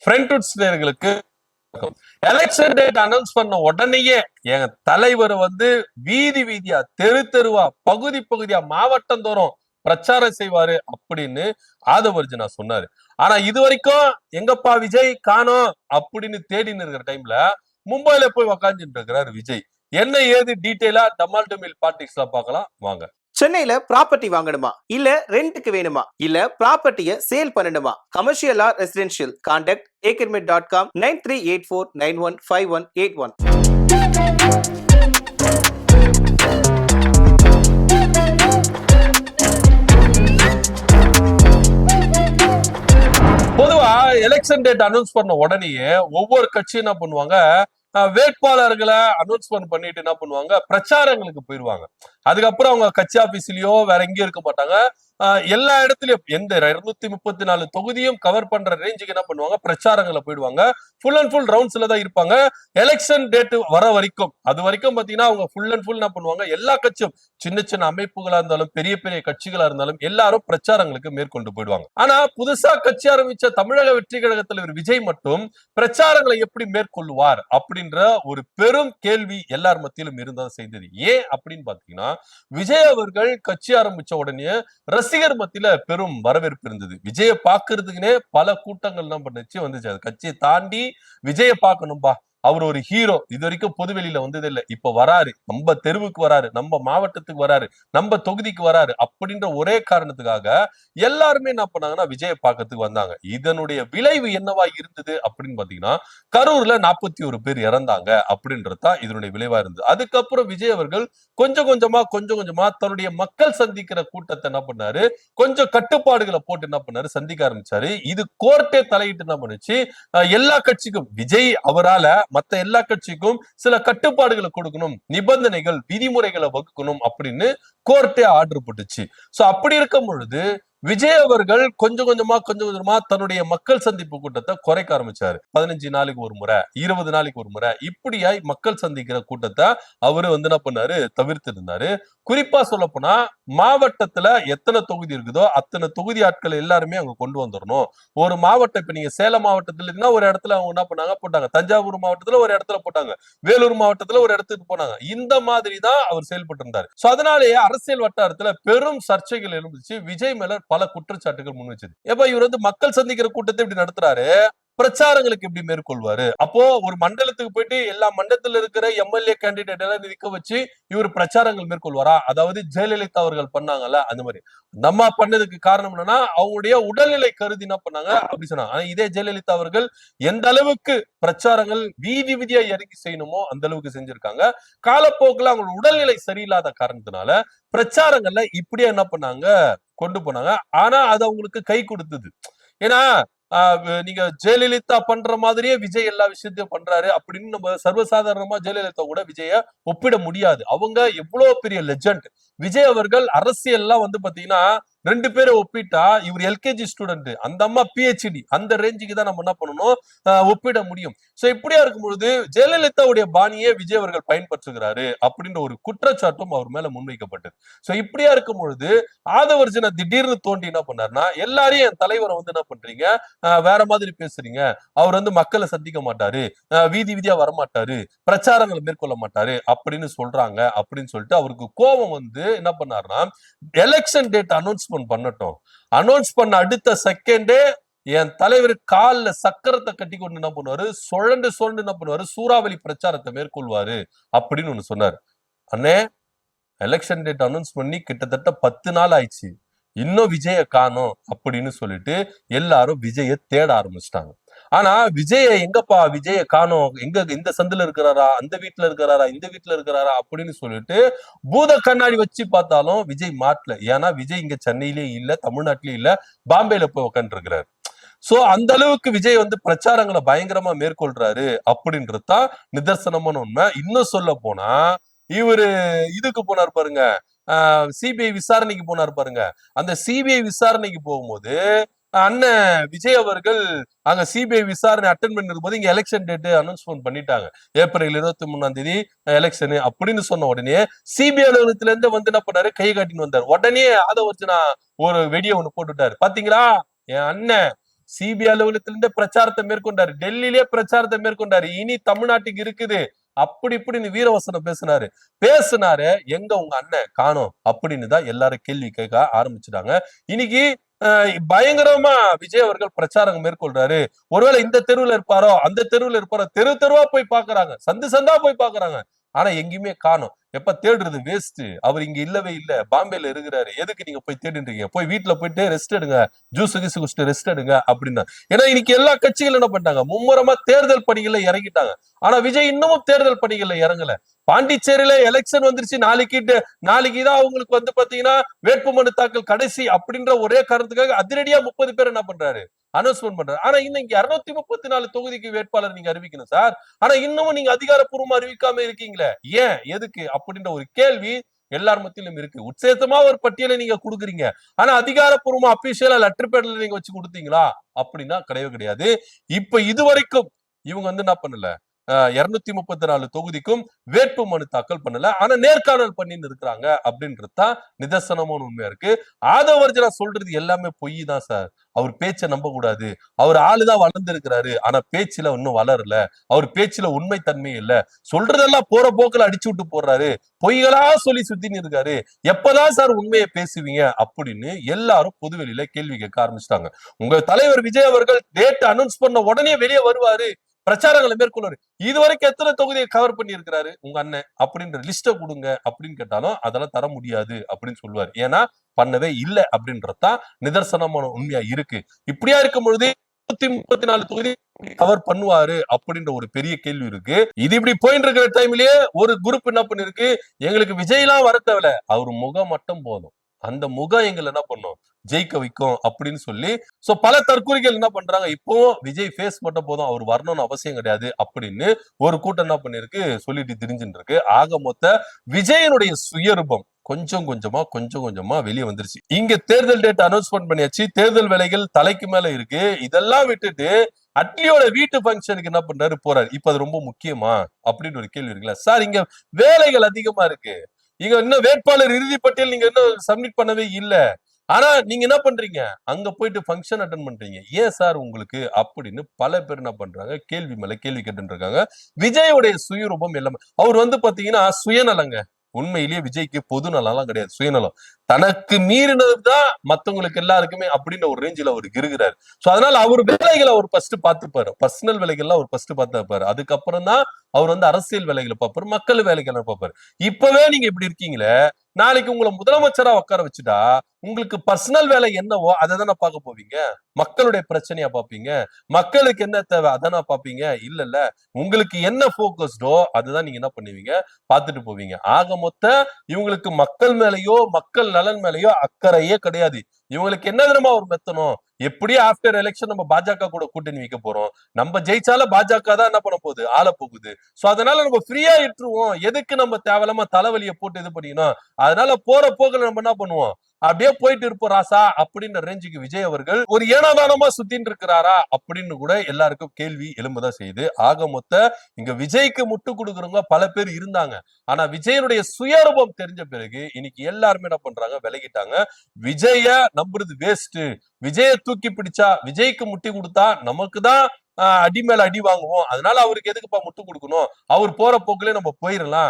ஃப்ரெண்ட்வுட்ஸ் நேயர்களுக்கு election date announce பண்ண உடனேயே எங்க தலைவர் வீதி வீதியா தெரு தெருவா பகுதி பகுதியா மாவட்டம் தோறும் பிரச்சாரம் செய்வாரு அப்படின்னு ஆதவர்ஜுனா சொன்னாரு. ஆனா இது வரைக்கும் எங்கப்பா விஜய் காணோம் அப்படின்னு தேடின்னு இருக்கிற டைம்ல மும்பைல போய் உக்காந்துட்டு இருக்கிறாரு விஜய். என்ன ஏது டீட்டெயிலா டமால் டமில் பாலிடிக்ஸ்ல பார்க்கலாம் வாங்க. சென்னையில ப்ராப்பர்ட்டி வாங்கணுமா, இல்ல ரெண்டுக்கு வேணுமா, இல்ல ப்ராப்பர்ட்டியை சேல் பண்ணணுமா? Commercial R residential? Contact akermit.com 9384915181. பொதுவா எலெக்ஷன் டேட் அனௌன்ஸ் பண்ண உடனேயே ஒவ்வொரு கட்சியும் என்ன பண்ணுவாங்க, வேட்பாளர்களை அனௌன்ஸ்மெண்ட் பண்ணிட்டு என்ன பண்ணுவாங்க, பிரச்சாரங்களுக்கு போயிருவாங்க. அதுக்கப்புறம் அவங்க கட்சி ஆபீஸ்லயோ வேற எங்கேயும் இருக்க மாட்டாங்க. எல்லா இடத்துலயும் எந்த 234 தொகுதியும் கவர் பண்ற ரேஞ்சுக்கு என்ன பண்ணுவாங்க, பிரச்சாரங்களை போயிடுவாங்க. ஃபுல் அண்ட் ஃபுல் ரவுண்ட்ஸ்ல தான் இருப்பாங்க எலெக்ஷன் டேட் வர வரைக்கும். அது வரைக்கும் பாத்தீங்கன்னா அவங்க ஃபுல் அண்ட் ஃபுல் என்ன பண்ணுவாங்க, எல்லா கட்சியும் சின்ன சின்ன அமைப்புகளா இருந்தாலும் பெரிய பெரிய கட்சிகளா இருந்தாலும் எல்லாரும் பிரச்சாரங்களுக்கு மேற்கொண்டு போயிடுவாங்க. ஆனா புதுசா கட்சி ஆரம்பிச்ச தமிழக வெற்றி கழக தலைவர் விஜய் மட்டும் பிரச்சாரங்களை எப்படி மேற்கொள்வார் அப்படின்ற ஒரு பெரும் கேள்வி எல்லார் மத்தியிலும் இருந்தா செய்தது. ஏன் அப்படின்னு பாத்தீங்கன்னா, விஜய் அவர்கள் கட்சி ஆரம்பிச்ச உடனே ரசிகர் மத்தியில பெரும் வரவேற்பு இருந்தது. விஜய பாக்குறதுக்குன்னே பல கூட்டங்கள் என்ன பண்ணுச்சு வந்துச்சு. அது கட்சியை தாண்டி விஜய பாக்கணும்பா, அவர் ஒரு ஹீரோ, இது வரைக்கும் பொது வெளியில வந்தது இல்லை, இப்ப வராரு, நம்ம தெருவுக்கு வராரு, நம்ம மாவட்டத்துக்கு வராரு, நம்ம தொகுதிக்கு வராரு அப்படின்ற ஒரே காரணத்துக்காக எல்லாருமே என்ன பண்ணாங்கன்னா விஜய பாக்கிறதுக்கு வந்தாங்க. இதனுடைய விளைவு என்னவா இருந்தது அப்படின்னு பாத்தீங்கன்னா, கரூர்ல 41 பேர் இறந்தாங்க அப்படின்றதுதான் இதனுடைய விளைவா இருந்தது. அதுக்கப்புறம் விஜய் அவர்கள் கொஞ்சம் கொஞ்சமா தன்னுடைய மக்கள் சந்திக்கிற கூட்டத்தை என்ன பண்ணாரு, கொஞ்சம் கட்டுப்பாடுகளை போட்டு என்ன பண்ணாரு, சந்திக்க ஆரம்பிச்சாரு. இது கோர்ட்டே தலையிட்டு என்ன பண்ணுச்சு, எல்லா கட்சிக்கும் விஜய் அவரால மத்த எல்லா கட்சிக்கும் சில கட்டுப்பாடுகளை கொடுக்கணும், நிபந்தனைகள் விதிமுறைகளை வகுக்கணும் அப்படின்னு கோர்ட்டே ஆர்டர் போட்டுச்சு. சோ அப்படி இருக்கும் பொழுது விஜய் அவர்கள் கொஞ்சம் கொஞ்சமா தன்னுடைய மக்கள் சந்திப்பு கூட்டத்தை குறைக்க ஆரம்பிச்சாரு. 15 நாளைக்கு ஒரு முறை, 20 நாளைக்கு ஒரு முறை, இப்படியாய் மக்கள் சந்திக்கிற கூட்டத்தை அவரு என்ன பண்ணாரு, தவிர்த்து இருந்தாரு. குறிப்பா சொல்ல போனா மாவட்டத்துல எத்தனை தொகுதி இருக்குதோ அத்தனை தொகுதி ஆட்கள் எல்லாருமே அங்க கொண்டு வந்துடணும். ஒரு மாவட்டம், இப்ப நீங்க சேலம் மாவட்டத்துல இருக்குன்னா ஒரு இடத்துல அவங்க என்ன பண்ணாங்க போட்டாங்க, தஞ்சாவூர் மாவட்டத்துல ஒரு இடத்துல போட்டாங்க, வேலூர் மாவட்டத்துல ஒரு இடத்துக்கு போனாங்க. இந்த மாதிரி தான் அவர் செயல்பட்டு இருந்தாரு. சோ அதனாலேயே அரசியல் வட்டாரத்துல பெரும் சர்ச்சைகள் எழுந்துச்சு. விஜய் மேல பல குற்றச்சாட்டுகள் முன் வச்சது. எப்ப இவர் மக்கள் சந்திக்கிற கூட்டத்தை இப்படி நடத்துறாரு, பிரச்சாரங்களுக்கு எப்படி மேற்கொள்வாரு? அப்போ ஒரு மண்டலத்துக்கு போயிட்டு எல்லா மண்டலத்துல இருக்கிற எம்எல்ஏ கேண்டிடேட் எல்லாம் நிக்க வச்சு இவர் பிரச்சாரங்கள் மேற்கொள்வாரா? அதாவது ஜெயலலிதா அவர்கள் பண்ணாங்கல்ல அந்த மாதிரி. நம்ம பண்ணதுக்கு காரணம் என்னன்னா, அவங்களுடைய உடல்நிலை கருதி என்ன பண்ணாங்க அப்படி சொன்னாங்க. ஆனா இதே ஜெயலலிதா அவர்கள் எந்த அளவுக்கு பிரச்சாரங்கள் வீதி வீதியா இறங்கி செய்யணுமோ அந்த அளவுக்கு செஞ்சிருக்காங்க. காலப்போக்கில் அவங்களோட உடல்நிலை சரியில்லாத காரணத்தினால பிரச்சாரங்கள்ல இப்படியே என்ன பண்ணாங்க, கொண்டு போனாங்க. ஆனா அது அவங்களுக்கு கை கொடுத்தது. ஏன்னா நீங்க ஜெயலலிதா பண்ற மாதிரியே விஜய் எல்லா விஷயத்தையும் பண்றாரு அப்படின்னு நம்ம சர்வசாதாரணமா ஜெயலலிதா கூட விஜய ஒப்பிட முடியாது. அவங்க எவ்வளவு பெரிய லெஜண்ட். விஜய் அவர்கள் அரசியல்லாம் பாத்தீங்கன்னா 2 பேரை ஒப்பிட்டா இவர் எல்கேஜி ஸ்டூடெண்ட், அந்த அம்மா பிஹெச்டி, அந்த ரேஞ்சுக்கு தான் நம்ம என்ன பண்ணணும், ஒப்பிட முடியும். சோ இப்படியா இருக்கும் பொழுது ஜெயலலிதாவுடைய பாணியே விஜய் அவர்கள் பயன்படுத்துகிறாரு அப்படின்ற ஒரு குற்றச்சாட்டும் அவர் மேல முன்வைக்கப்பட்டது. சோ இப்படியா இருக்கும் பொழுது ஆதவர்ஜுனா திடீர்னு தோண்டி என்ன பண்ணாருன்னா, எல்லாரையும் என் தலைவரை என்ன பண்றீங்க, வேற மாதிரி பேசுறீங்க, அவர் மக்களை சந்திக்க மாட்டாரு, வீதி வீதியா வரமாட்டாரு, பிரச்சாரங்களை மேற்கொள்ள மாட்டாரு அப்படின்னு சொல்றாங்க அப்படின்னு சொல்லிட்டு அவருக்கு கோபம் என்ன பண்ணாருன்னா, எலெக்ஷன் டேட் அனௌன்ஸ்மெண்ட் பண்ணட்டும், அனௌன்ஸ் பண்ண அடுத்த செகண்டே என் தலைவர் கால்ல சக்கரத்தை கட்டி கொண்டு என்ன பண்ணுவாரு, சுழண்டு என்ன பண்ணுவாரு, சூறாவளி பிரச்சாரத்தை மேற்கொள்வாரு அப்படின்னு ஒண்ணு சொன்னாரு. அண்ணே, எலெக்ஷன் டேட் அனௌன்ஸ் பண்ணி கிட்டத்தட்ட 10 நாள் ஆயிடுச்சு, இன்னும் விஜய காணோம் அப்படின்னு சொல்லிட்டு எல்லாரும் விஜய தேட ஆரம்பிச்சிட்டாங்க. ஆனா விஜய எங்கப்பா, விஜய காணோம், எங்க இந்த சந்துல இருக்கிறாரா, அந்த வீட்டுல இருக்கிறாரா, இந்த வீட்டுல இருக்கிறாரா அப்படின்னு சொல்லிட்டு பூத கண்ணாடி வச்சு பார்த்தாலும் விஜய் மாட்டல. ஏன்னா விஜய் இங்க சென்னையிலே இல்ல, தமிழ்நாட்டிலே இல்ல, பாம்பேல போய் உட்காந்து இருக்கிறாரு. சோ அந்த அளவுக்கு விஜய் பிரச்சாரங்களை பயங்கரமா மேற்கொள்றாரு அப்படின்றதுதான் நிதர்சனமான உண்மை. இன்னும் சொல்ல போனா இவரு இதுக்கு போனார் பாருங்க, சிபிஐ விசாரணைக்கு போனார் பாருங்க. அந்த சிபிஐ விசாரணைக்கு போகும்போது அண்ணன் விஜய் அவர்கள் அங்க சிபிஐ விசாரணை அட்டன் பண்ணிருக்கும் போது இங்க எலெக்ஷன் டேட் அனௌன்ஸ்மெண்ட் பண்ணிட்டாங்க, ஏப்ரல் 23 எலெக்ஷன் அப்படின்னு சொன்ன உடனே சிபிஐ அலுவலகத்துல இருந்து என்ன பண்ணாரு, கை காட்டின்னு வந்தாரு. உடனே அதை வச்சு நான் ஒரு வெடியை ஒண்ணு போட்டுட்டாரு. பாத்தீங்களா, என் அண்ணன் சிபிஐ அலுவலகத்திலிருந்து பிரச்சாரத்தை மேற்கொண்டாரு, டெல்லியிலே பிரச்சாரத்தை மேற்கொண்டாரு. இனி தமிழ்நாட்டுக்கு இருக்குது அப்படி இப்படின்னு வீரவசனம் பேசினாரு. எங்க உங்க அண்ணன் காணோம் அப்படின்னு தான் எல்லாரும் கேள்வி கேட்க ஆரம்பிச்சுட்டாங்க. இன்னைக்கு பயங்கரமா விஜய் அவர்கள் பிரச்சாரம் மேற்கொள்றாரு. ஒருவேளை இந்த தெருவுல இருப்பாரோ அந்த தெருவுல இருப்பாரோ, தெருவா போய் பாக்குறாங்க, சந்தா போய் பாக்குறாங்க. ஆனா எங்கேயுமே காணோம். எப்ப தேடுறது வேஸ்ட். அவர் இங்க இல்லவே இல்ல, பாம்பேல இருக்கிறாரு. எதுக்கு நீங்க போய் தேடிட்டு போய் வீட்டுல போயிட்டு ரெஸ்ட் எடுங்க, ஜூஸ் குடிச்சிட்டு ரெஸ்ட் எடுங்க அப்படின்னா. ஏன்னா இன்னைக்கு எல்லா கட்சிகளும் என்ன பண்ணிட்டாங்க, மும்முரமா தேர்தல் பணிகள்ல இறங்கிட்டாங்க. ஆனா விஜய் இன்னமும் தேர்தல் பணிகள்ல இறங்கல. பாண்டிச்சேரியில எலெக்ஷன் வந்துருச்சு, நாளைக்குதான் அவங்களுக்கு பாத்தீங்கன்னா வேட்புமனு தாக்கல் கடைசி அப்படின்ற ஒரே காரணத்துக்காக அதிரடியா 30 பேர் என்ன பண்றாரு, அனௌன்ஸ்மெண்ட் பண்றாரு. ஆனா இன்னைக்கு 234 தொகுதிக்கு வேட்பாளர் நீங்க அறிவிக்கணும் சார். ஆனா இன்னமும் நீங்க அதிகாரப்பூர்வமா அறிவிக்காம இருக்கீங்களே, ஏன், எதுக்கு அப்படின்ற ஒரு கேள்வி எல்லார் மத்தியிலும் இருக்கு. உச்சேதமா ஒரு பட்டியலை நீங்க கொடுக்குறீங்க, ஆனா அதிகாரப்பூர்வமா அபிஷியலா லெட்டர் பேட்ல நீங்க வச்சு கொடுத்தீங்களா அப்படின்னா கிடையவே கிடையாது. இப்ப இதுவரைக்கும் இவங்க என்ன பண்ணல, 234 தொகுதிக்கும் வேட்பு மனு தாக்கல் பண்ணல. ஆனா நேர்காணல் பண்ணின்னு இருக்கிறாங்க அப்படின்றதுதான் நிதர்சனமான உண்மையா இருக்கு. ஆதவர்ஜனா சொல்றது எல்லாமே பொய் தான் சார். அவர் பேச்சை நம்ப கூடாது. அவர் ஆளுதான் வளர்ந்து இருக்கிறாரு, ஆனா பேச்சுல இன்னும் வளரல. அவர் பேச்சுல உண்மை தன்மை இல்ல. சொல்றதெல்லாம் போற போக்குல அடிச்சு விட்டு போடுறாரு, பொய்களா சொல்லி சுத்தின்னு இருக்காரு. எப்பதான் சார் உண்மையை பேசுவீங்க அப்படின்னு எல்லாரும் பொதுவெளியில கேள்வி கேட்க ஆரம்பிச்சிட்டாங்க. உங்க தலைவர் விஜய் அவர்கள் டேட் அனௌன்ஸ் பண்ண உடனே வெளியே வருவாரு, பிரச்சாரங்களை மேற்கொள்வாரு. இதுவரைக்கும் எத்தனை தொகுதியை கவர் பண்ணி இருக்கிறாரு உங்க அண்ணன் அப்படின்ற லிஸ்ட கொடுங்க அப்படின்னு கேட்டாலும் அதெல்லாம் தர முடியாது அப்படின்னு சொல்லுவாரு. ஏன்னா பண்ணவே இல்லை அப்படின்றதுதான் நிதர்சனமான உண்மையா இருக்கு. இப்படியா இருக்கும் பொழுது 134 தொகுதி கவர் பண்ணுவாரு அப்படின்ற ஒரு பெரிய கேள்வி இருக்கு. இது இப்படி போயிட்டு இருக்கிற டைம்லயே ஒரு குரூப் என்ன பண்ணிருக்கு, எங்களுக்கு விஜய் எல்லாம் வர தேவையில்ல, அவர் முகம் மட்டும் போதும், அந்த முகம் எங்களை என்ன பண்ணும், ஜெயிக்க வைக்கும் அப்படின்னு சொல்லி பல தற்கொலைகள் என்ன பண்றாங்க, இப்போ விஜய் ஃபேஸ் மட்டும் போதும், அவர் வரணும்னு அவசியம் கிடையாது அப்படின்னு ஒரு கூட்டம் என்ன பண்ணிருக்கு சொல்லிட்டு திரிஞ்சுட்டு இருக்கு. ஆக மொத்த விஜயனுடைய சுயரூபம் கொஞ்சம் கொஞ்சமா வெளியே வந்துருச்சு. இங்க தேர்தல் டேட் அனௌன்ஸ்மெண்ட் பண்ணியாச்சு, தேர்தல் வேலைகள் தலைக்கு மேல இருக்கு. இதெல்லாம் விட்டுட்டு அட்லியோட வீட்டு பங்கனுக்கு என்ன பண்றாரு, போறாரு. இப்ப அது ரொம்ப முக்கியமா அப்படின்னு ஒரு கேள்வி இருக்குல்ல சார். இங்க வேலைகள் அதிகமா இருக்கு. இங்க இன்னும் வேட்பாளர் இறுதி பட்டியல் நீங்க இன்னும் சப்மிட் பண்ணவே இல்ல. ஆனா நீங்க என்ன பண்றீங்க, அங்க போயிட்டு ஃபங்க்ஷன் அட்டென்ட் பண்றீங்க. ஏன் சார் உங்களுக்கு அப்படின்னு பல பேர் என்ன பண்றாங்க, கேள்வி மேல கேள்வி கேட்டு இருக்காங்க. விஜயோடைய சுயரூபம் எல்லாமே, அவர் பாத்தீங்கன்னா சுயநலங்க. உண்மையிலேயே விஜய்க்கு பொது நலம் கிடையாது, சுயநலம். தனக்கு மீறினதுதான் மத்தவங்களுக்கு எல்லாருக்குமே அப்படின்ற ஒரு ரேஞ்சில் அவருக்கு இருக்கிறாரு. சோ அதனால அவர் வேலைகளை அவர் ஃபர்ஸ்ட் பார்த்துப்பாரு, பர்சனல் வேலைகள்லாம் அவர் ஃபர்ஸ்ட் பார்த்துப்பாரு. அதுக்கப்புறம் தான் அவர் அரசியல் வேலைகளை பார்ப்பாரு, மக்கள் வேலைகளை பார்ப்பாரு. இப்பவே நீங்க இப்படி இருக்கீங்களே, நாளைக்கு உங்களை முதலமைச்சரா உட்கார வச்சுட்டா உங்களுக்கு பர்சனல் வேலை என்னவோ அதை தானே பார்க்க போவீங்க, மக்களுடைய பிரச்சனையா பார்ப்பீங்க, மக்களுக்கு என்ன தேவை அதான பார்ப்பீங்க. இல்ல உங்களுக்கு என்ன போக்கஸ்டோ அதுதான் நீங்க என்ன பண்ணுவீங்க, பார்த்துட்டு போவீங்க. ஆக மொத்த இவங்களுக்கு மக்கள் மேலேயோ மக்கள் நலன் மேலேயோ அக்கறையே கிடையாது. இவங்களுக்கு என்ன தெரியுமா ஒரு மெத்தனம், எப்படியும் ஆப்டர் எலெக்ஷன் நம்ம பாஜக கூட கூட்டணி வைக்க போறோம், நம்ம ஜெயிச்சால பாஜக தான் என்ன பண்ண போகுது, ஆள போகுது. சோ அதனால நம்ம ஃப்ரீயா இட்டுருவோம், எதுக்கு நம்ம தேவையில்லாம தலைவலியை போட்டு இது பண்ணிக்கணும். அதனால போற போக்குல நம்ம என்ன பண்ணுவோம், அப்படியே போயிட்டு இருப்போம் ராசா அப்படின்ற ரேஞ்சுக்கு விஜய் அவர்கள் ஒரு ஏனாதானமா சுத்தின்னு இருக்கிறாரா அப்படின்னு கூட எல்லாருக்கும் கேள்வி எழும்பதான் செய்யுது. ஆக மொத்த இங்க விஜய்க்கு முட்டு கொடுக்குறவங்க பல பேர் இருந்தாங்க. ஆனா விஜயனுடைய சுயரூபம் தெரிஞ்ச பிறகு இன்னைக்கு எல்லாருமே என்ன பண்றாங்க, விலகிட்டாங்க. விஜய நம்புறது வேஸ்ட், விஜய தூக்கி பிடிச்சா, விஜய்க்கு முட்டி கொடுத்தா நமக்கு தான் அடி மேல அடி வாங்குவோம், அதனால அவருக்கு எதுக்குப்பா முட்டு கொடுக்கணும், அவர் போற போக்குலயே நம்ம போயிடலாம்,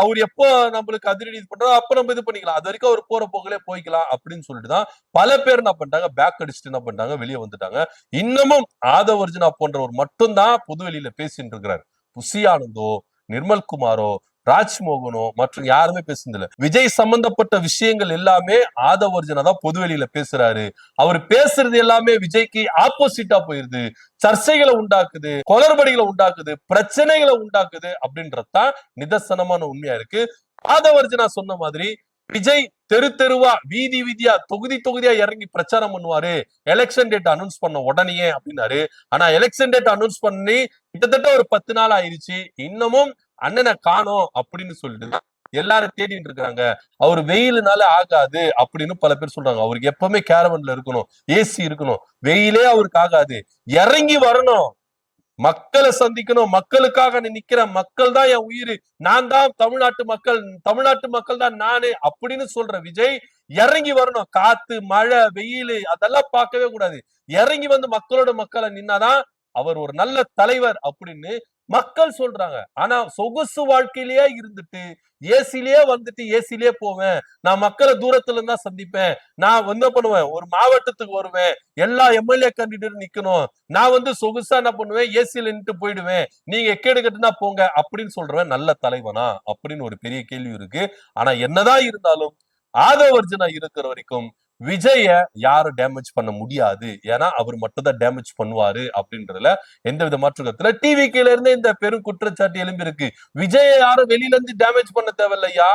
அவர் எப்போ நம்மளுக்கு அதிரடி இது பண்றோம் அப்ப நம்ம இது பண்ணிக்கலாம், அது வரைக்கும் அவர் போற போக்குலயே போய்க்கலாம் அப்படின்னு சொல்லிட்டுதான் பல பேர் என்ன பண்ணிட்டாங்க, பேக் அடிச்சுட்டு என்ன பண்ணிட்டாங்க, வெளியே வந்துட்டாங்க. இன்னமும் ஆதவர்ஜனா போன்றவர் மட்டும்தான் பொதுவெளியில பேசிட்டு இருக்கிறார். புசி ஆனந்தோ, நிர்மல் குமாரோ, ராஜ்மோகனோ மற்றும் யாருமே பேசுனதில்ல. விஜய் சம்பந்தப்பட்ட விஷயங்கள் எல்லாமே ஆதவர்ஜனா தான் பொதுவெளியில பேசுறாரு. அவர் பேசுறது எல்லாமே விஜய்க்கு ஆப்போசிட்டா போயிருது, சர்ச்சைகளை உண்டாக்குது, குளறுபடிகளை உண்டாக்குது, பிரச்சனைகளை உண்டாக்குது அப்படின்றதுதான் நிதர்சனமான உண்மையா இருக்கு. ஆதவர்ஜனா சொன்ன மாதிரி விஜய் தெருவா வீதி வீதியா தொகுதியா இறங்கி பிரச்சாரம் பண்ணுவாரு எலெக்ஷன் டேட் அனௌன்ஸ் பண்ண உடனே அப்படின்னாரு. ஆனா எலெக்ஷன் டேட் அனௌன்ஸ் பண்ணி கிட்டத்தட்ட ஒரு 10 நாள் ஆயிருச்சு, இன்னமும் அண்ணனை காணோம் அப்படின்னு சொல்லிட்டு எல்லாரும் தேடிட்டு இருக்காங்க. அவர் வெயிலுனால ஆகாது அப்படின்னு பல பேர் சொல்றாங்க. அவருக்கு எப்பவுமே கேரவன்ல இருக்கணும், ஏசி இருக்கணும், வெயிலே அவருக்கு ஆகாது, இறங்கி வரணும், மக்களை சந்திக்கணும், மக்களுக்காக நிக்கிற மக்கள் தான் என் உயிர், நான் தான் தமிழ்நாட்டு மக்கள் தான் நானு அப்படின்னு சொல்ற விஜய் இறங்கி வரணும். காத்து, மழை, வெயில் அதெல்லாம் பார்க்கவே கூடாது. இறங்கி வந்து மக்களோட மக்களா நின்னாதான் அவர் ஒரு நல்ல தலைவர் அப்படின்னு மக்கள் சொல்றாங்க. ஆனா சொகுசு வாழ்க்கையிலேயே இருந்துட்டு ஏசிலேயே வந்துட்டு ஏசிலேயே போவேன், நான் மக்களை தூரத்துல இருந்தா சந்திப்பேன், நான் என்ன பண்ணுவேன், ஒரு மாவட்டத்துக்கு வருவேன், எல்லா எம்எல்ஏ கேண்டிடேட் நிக்கணும், நான் வந்து சொகுசா என்ன பண்ணுவேன், ஏசில நின்று போயிடுவேன், நீங்க எக்கேடு கட்டுனா போங்க அப்படின்னு சொல்றவன் நல்ல தலைவனா அப்படின்னு ஒரு பெரிய கேள்வி இருக்கு. ஆனா என்னதான் இருந்தாலும் ஆதவ அர்ஜுனா இருக்கிற வரைக்கும் விஜய யாரும் டேமேஜ் பண்ண முடியாது. ஏன்னா அவர் மட்டும் தான் டேமேஜ் பண்ணுவாரு அப்படின்றதுல எந்த வித மாற்று கருத்துல டிவிக்கில இருந்து இந்த பெரும் குற்றச்சாட்டு எழும்பி இருக்கு. விஜய யாரும் வெளியில இருந்து டேமேஜ் பண்ண தேவையில்லையா,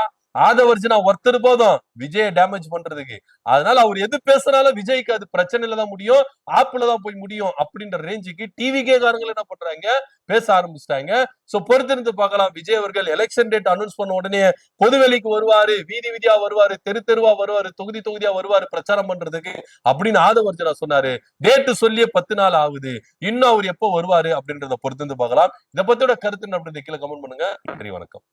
ஆதவ அர்ஜுனா ஒருத்தர் போதும் விஜய டேமேஜ் பண்றதுக்கு. அதனால அவர் எது பேசினாலும் விஜய்க்கு அது பிரச்சனையில தான் முடியும், ஆப்புல தான் போய் முடியும் அப்படின்ற ரேஞ்சுக்கு டிவிகே காரங்க என்ன பண்றாங்க, பேச ஆரம்பிச்சிட்டாங்க. சோ பொறுத்திருந்து பார்க்கலாம். விஜய் அவர்கள் எலெக்ஷன் டேட் அனௌன்ஸ் பண்ண உடனே பொதுவெளிக்கு வருவாரு, வீதி வீதியா வருவாரு, தெரு தெருவா வருவாரு, தொகுதி தொகுதியா வருவாரு பிரச்சாரம் பண்றதுக்கு அப்படின்னு ஆதவ அர்ஜுனா சொன்னாரு. டேட் சொல்லியே 10 நாள் ஆகுது, இன்னும் அவர் எப்போ வருவாரு அப்படின்றத பொறுத்திருந்து பார்க்கலாம். இதை பத்தியோட கருத்து என்ன அப்படின்னு கீழே கமெண்ட் பண்ணுங்க. நன்றி, வணக்கம்.